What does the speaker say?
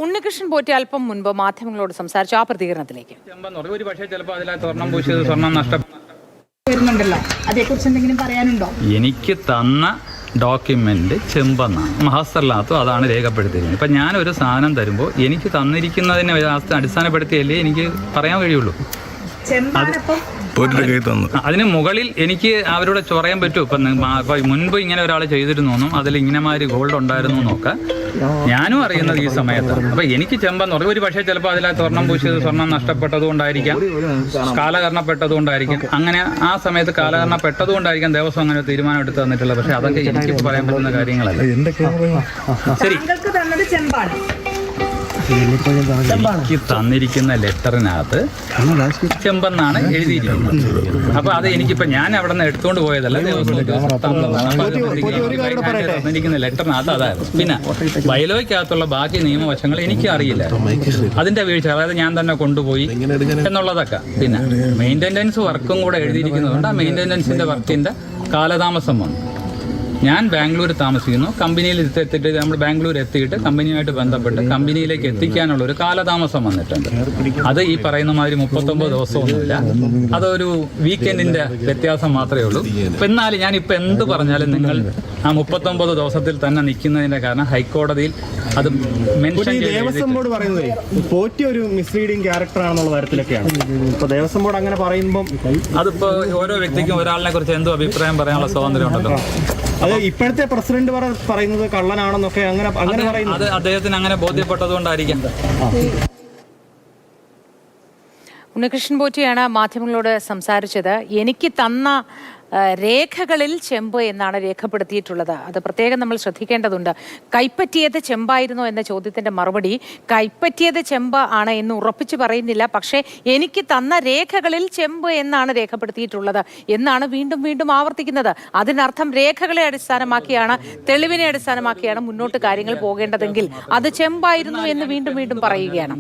ഉണ്ണികൃഷ്ണൻ പോറ്റി അല്പം മുൻപ് മാധ്യമങ്ങളോട് സംസാരിച്ചു. ആ പ്രതികരണത്തിലേക്ക്. ഒരു പക്ഷേ ചിലപ്പോൾ അതിലെ സ്വർണം പൂശിയത് സ്വർണം വരുന്നുണ്ടല്ലോ, അതേക്കുറിച്ച് എന്തെങ്കിലും പറയാനുണ്ടോ? എനിക്ക് തന്ന ഡോക്യുമെന്റ് ചെമ്പെന്നാണ്, മഹസ്തറിനകത്തും അതാണ് രേഖപ്പെടുത്തിയിരിക്കുന്നത്. ഇപ്പം ഞാനൊരു സാധനം തരുമ്പോൾ എനിക്ക് തന്നിരിക്കുന്നതിനെ അടിസ്ഥാനപ്പെടുത്തിയല്ലേ എനിക്ക് പറയാൻ കഴിയുള്ളൂ. അതിന് മുകളിൽ എനിക്ക് അവരോട് ചൊറയാൻ പറ്റും. ഇപ്പം മുൻപ് ഇങ്ങനെ ഒരാൾ ചെയ്തിരുന്നു, അതിൽ ഇങ്ങനെമാതിരി ഗോൾഡ് ഉണ്ടായിരുന്നു എന്നൊക്കെ ഞാനും അറിയുന്നത് ഈ സമയത്ത്. അപ്പം എനിക്ക് ചെമ്പെന്ന് പറയും. ഒരു പക്ഷേ ചിലപ്പോൾ അതിലെ സ്വർണം പൂശിയത് സ്വർണം നഷ്ടപ്പെട്ടതുകൊണ്ടായിരിക്കാം, കാലഹരണപ്പെട്ടതുകൊണ്ടായിരിക്കാം. അങ്ങനെ ആ സമയത്ത് കാലഹരണപ്പെട്ടതുകൊണ്ടായിരിക്കാം ദേവസ്വം അങ്ങനെ തീരുമാനം എടുത്ത് തന്നിട്ടുള്ളത്. പക്ഷെ അതൊക്കെ എനിക്ക് പറയാൻ പറ്റുന്ന കാര്യങ്ങളല്ല. ശരി, എനിക്ക് തന്നിരിക്കുന്ന ലെറ്ററിനകത്ത് ചെമ്പെന്നാണ് എഴുതിയിരിക്കുന്നത്. അപ്പൊ അത് എനിക്കിപ്പോ ഞാൻ അവിടെ നിന്ന് എടുത്തുകൊണ്ട് പോയതല്ല, തന്നിരിക്കുന്ന ലെറ്ററിനകത്ത് അതായിരുന്നു. പിന്നെ ബൈലോയ്ക്കകത്തുള്ള ബാക്കി നിയമവശങ്ങൾ എനിക്ക് അറിയില്ല, അതിന്റെ വീഴ്ച, അതായത് ഞാൻ തന്നെ കൊണ്ടുപോയി എന്നുള്ളതൊക്കെ. പിന്നെ മെയിൻ്റെനൻസ് വർക്കും കൂടെ എഴുതിയിരിക്കുന്നതുകൊണ്ട് ആ മെയിൻ്റെനൻസിന്റെ വർക്കിന്റെ കാലതാമസം വന്നു. ഞാൻ ബാംഗ്ലൂർ താമസിക്കുന്നു, കമ്പനിയിൽ എത്തിയിട്ട് നമ്മൾ ബാംഗ്ലൂർ എത്തിയിട്ട് കമ്പനിയുമായിട്ട് ബന്ധപ്പെട്ട് കമ്പനിയിലേക്ക് എത്തിക്കാനുള്ള ഒരു കാലതാമസം വന്നിട്ടുണ്ട്. അത് ഈ പറയുന്ന മാതിരി 39 ദിവസമൊന്നുമില്ല, അതൊരു വീക്കെൻഡിന്റെ വ്യത്യാസം മാത്രമേ ഉള്ളൂ. അപ്പം എന്നാലും ഞാൻ ഇപ്പം എന്ത് പറഞ്ഞാലും നിങ്ങൾ ആ 39 ദിവസത്തിൽ തന്നെ നിൽക്കുന്നതിന്റെ കാരണം ഹൈക്കോടതിയിൽ അത് മെൻഷൻ ദേവസ്വം ബോർഡ് പറയുന്നത് പോറ്റി ഒരു മിസ്ലീഡിംഗ് ക്യാരക്ടർ ആണെന്നുള്ള തരത്തിലൊക്കെയാണ്. ഇപ്പൊ ദേവസ്വം ബോർഡ് അങ്ങനെ പറയുമ്പോൾ അതിപ്പോ ഓരോ വ്യക്തിക്കും ഒരാളിനെ കുറിച്ച് എന്തോ അഭിപ്രായം പറയാനുള്ള സ്വാതന്ത്ര്യം ഉണ്ടല്ലോ. അത് ഇപ്പോഴത്തെ പ്രസിഡന്റ് പറയുന്നത് കള്ളനാണെന്നൊക്കെ അങ്ങനെ പറയുന്നത് അത് അദ്ദേഹത്തിന് അങ്ങനെ ബോധ്യപ്പെട്ടതുകൊണ്ടായിരിക്കാം. ഉണ്ണികൃഷ്ണൻ പോറ്റിയാണ് മാധ്യമങ്ങളോട് സംസാരിച്ചത്. എനിക്ക് തന്ന രേഖകളിൽ ചെമ്പ് എന്നാണ് രേഖപ്പെടുത്തിയിട്ടുള്ളത്. അത് പ്രത്യേകം നമ്മൾ ശ്രദ്ധിക്കേണ്ടതുണ്ട്. കൈപ്പറ്റിയത് ചെമ്പായിരുന്നോ എന്ന ചോദ്യത്തിന്റെ മറുപടി കൈപ്പറ്റിയത് ചെമ്പ് ആണ് എന്ന് ഉറപ്പിച്ച് പറയുന്നില്ല, പക്ഷേ എനിക്ക് തന്ന രേഖകളിൽ ചെമ്പ് എന്നാണ് രേഖപ്പെടുത്തിയിട്ടുള്ളത് എന്നാണ് വീണ്ടും വീണ്ടും ആവർത്തിക്കുന്നത്. അതിനർത്ഥം രേഖകളെ അടിസ്ഥാനമാക്കിയാണ്, തെളിവിനെ അടിസ്ഥാനമാക്കിയാണ് മുന്നോട്ട് കാര്യങ്ങൾ പോകേണ്ടതെങ്കിൽ അത് ചെമ്പായിരുന്നു എന്ന് വീണ്ടും വീണ്ടും പറയുകയാണ്.